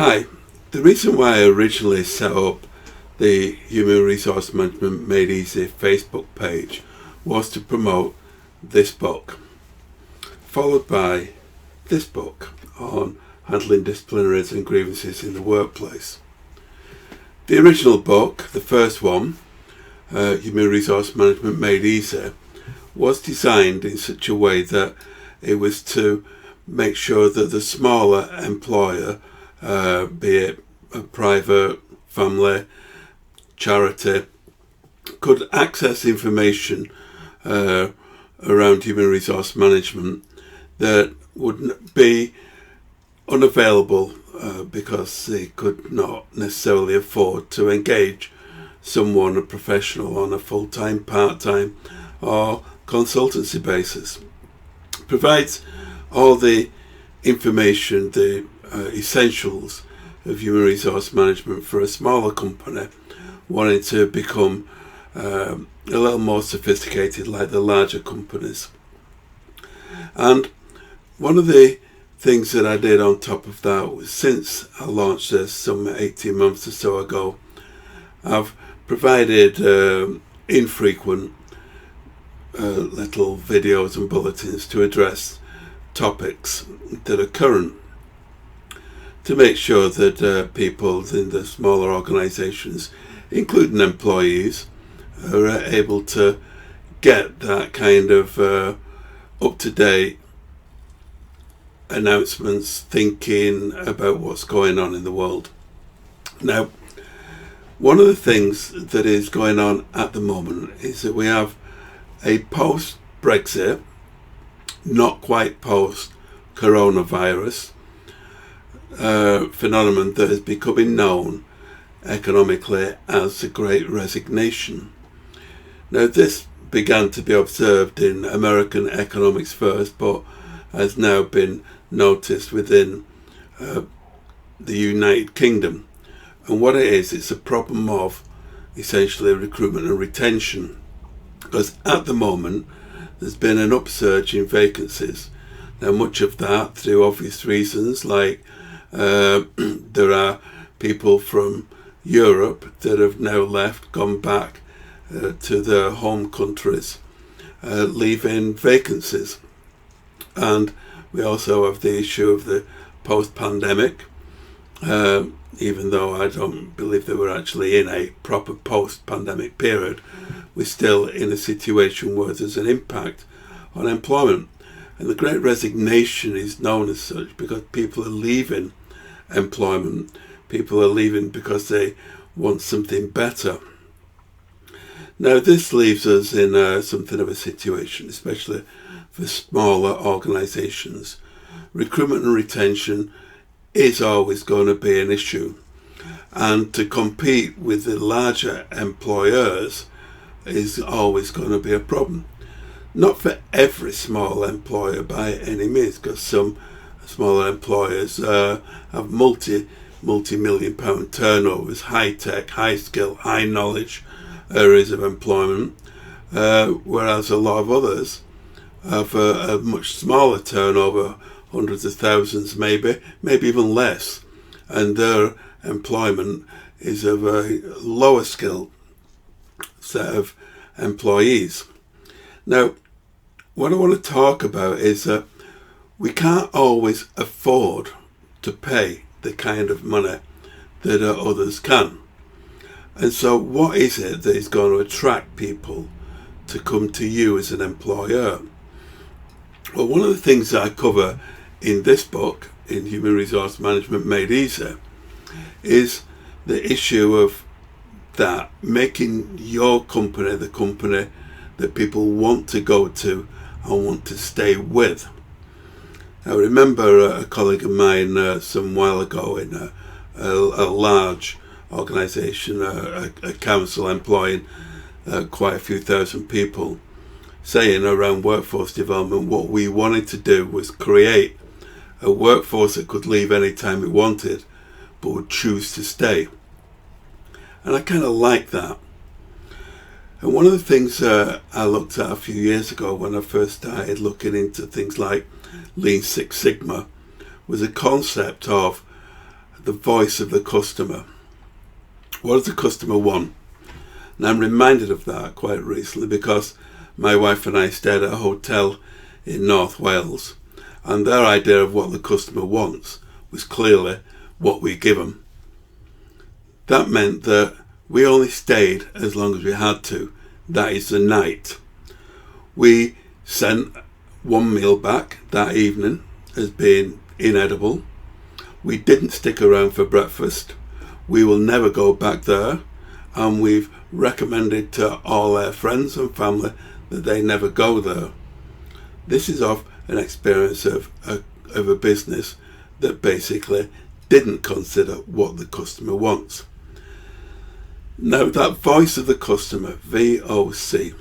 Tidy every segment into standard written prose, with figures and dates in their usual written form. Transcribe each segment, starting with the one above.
Hi, the reason why I originally set up the Human Resource Management Made Easy Facebook page was to promote this book, followed by this book on handling disciplinaries and grievances in the workplace. The original book, the first one, Human Resource Management Made Easy, was designed in such a way that it was to make sure that the smaller employer, be it a private, family, charity, could access information around human resource management that would be unavailable because they could not necessarily afford to engage someone, a professional, on a full-time, part-time or consultancy basis. Provides all the information, the essentials of human resource management for a smaller company wanting to become a little more sophisticated like the larger companies. And one of the things that I did on top of that was, since I launched this some 18 months or so ago, I've provided infrequent little videos and bulletins to address topics that are current, to make sure that people in the smaller organisations, including employees, are able to get that kind of up-to-date announcements, thinking about what's going on in the world. Now, one of the things that is going on at the moment is that we have a post-Brexit, not quite post-coronavirus phenomenon that is becoming known economically as the Great Resignation. Now, this began to be observed in American economics first, but has now been noticed within the United Kingdom. And what it is, it's a problem of essentially recruitment and retention. Because at the moment, there's been an upsurge in vacancies. Now, much of that through obvious reasons, like there are people from Europe that have now left, gone back to their home countries, leaving vacancies. And we also have the issue of the post-pandemic, even though I don't believe they were actually in a proper post-pandemic period, we're still in a situation where there's an impact on employment. And the Great Resignation is known as such because people are leaving employment. People are leaving because they want something better. Now, this leaves us in something of a situation, especially for smaller organisations. Recruitment and retention is always going to be an issue. And to compete with the larger employers is always going to be a problem. Not for every small employer by any means, because some smaller employers have multi-million pound turnovers, high tech, high skill, high knowledge areas of employment, whereas a lot of others have a much smaller turnover, hundreds of thousands maybe even less, and their employment is of a lower skill set of employees. Now, what I want to talk about is that we can't always afford to pay the kind of money that others can. And so what is it that is going to attract people to come to you as an employer? Well, one of the things that I cover in this book, in Human Resource Management Made Easy, is the issue of that, making your company the company that people want to go to and want to stay with. I remember a colleague of mine some while ago in a large organisation, a council employing quite a few thousand people, saying around workforce development, what we wanted to do was create a workforce that could leave any time it wanted, but would choose to stay. And I kind of like that. And one of the things I looked at a few years ago when I first started looking into things like Lean Six Sigma was a concept of the voice of the customer. What does the customer want? And I'm reminded of that quite recently because my wife and I stayed at a hotel in North Wales, and their idea of what the customer wants was clearly what we give them. That meant that we only stayed as long as we had to, that is the night. We sent one meal back that evening as being inedible. We didn't stick around for breakfast. We will never go back there, and we've recommended to all their friends and family that they never go there. This is of an experience of a business that basically didn't consider what the customer wants. Now, that voice of the customer, VOC,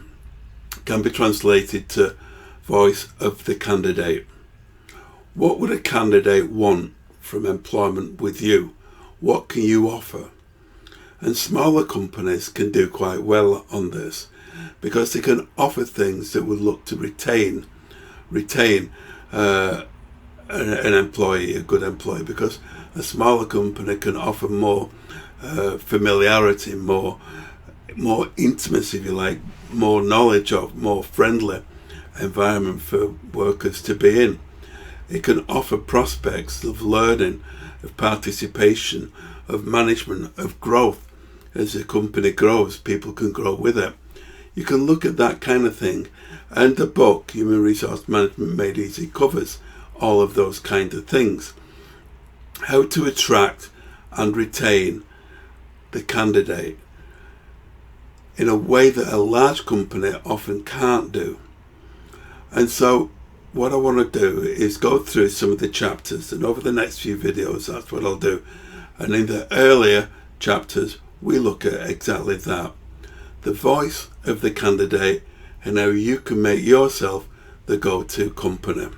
can be translated to voice of the candidate. What would a candidate want from employment with you? What can you offer? And smaller companies can do quite well on this because they can offer things that would look to retain an employee, a good employee, because a smaller company can offer more familiarity, more intimacy, if you like, more knowledge of, more friendly environment for workers to be in. It can offer prospects of learning, of participation, of management, of growth. As a company grows, people can grow with it. You can look at that kind of thing, and the book, Human Resource Management Made Easy, covers all of those kind of things. How to attract and retain the candidate in a way that a large company often can't do. And so what I want to do is go through some of the chapters, and over the next few videos that's what I'll do. And in the earlier chapters we look at exactly that, the voice of the candidate, and how you can make yourself the go-to company.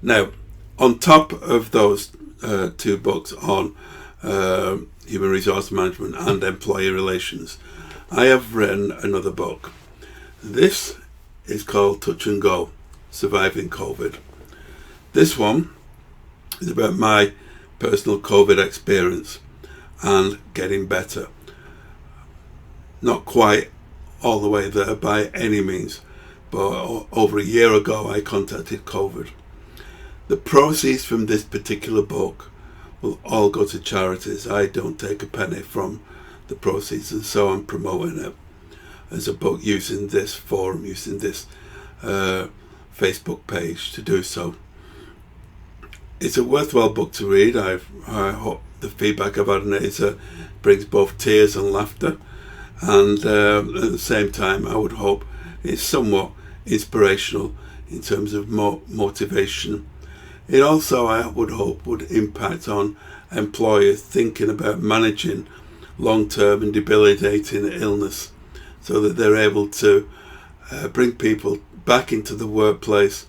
Now, on top of those two books on human resource management and employee relations, I have written another book. This is called Touch and Go, Surviving COVID. This one is about my personal COVID experience and getting better. Not quite all the way there by any means, but over a year ago I contacted COVID. The proceeds from this particular book will all go to charities. I don't take a penny from the proceeds, and so I'm promoting it as a book using this forum, using this Facebook page to do so. It's a worthwhile book to read. I hope the feedback I've had on it is brings both tears and laughter, and at the same time I would hope it's somewhat inspirational in terms of motivation. It also, I would hope, would impact on employers thinking about managing long-term and debilitating illness, so that they're able to bring people back into the workplace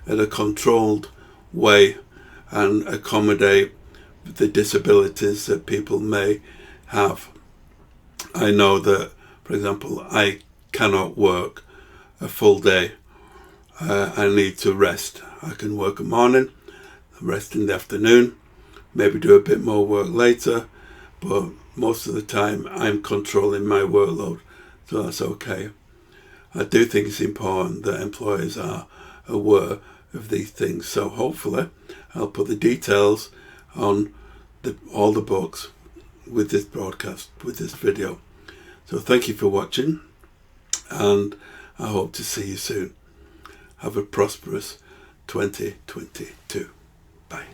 in a controlled way and accommodate the disabilities that people may have. I know that, for example, I cannot work a full day. I need to rest. I can work a morning, rest in the afternoon, maybe do a bit more work later, but most of the time I'm controlling my workload, so that's okay. I do think it's important that employers are aware of these things, so hopefully I'll put the details on all the books with this broadcast, with this video. So thank you for watching, and I hope to see you soon. Have a prosperous 2022. Bye.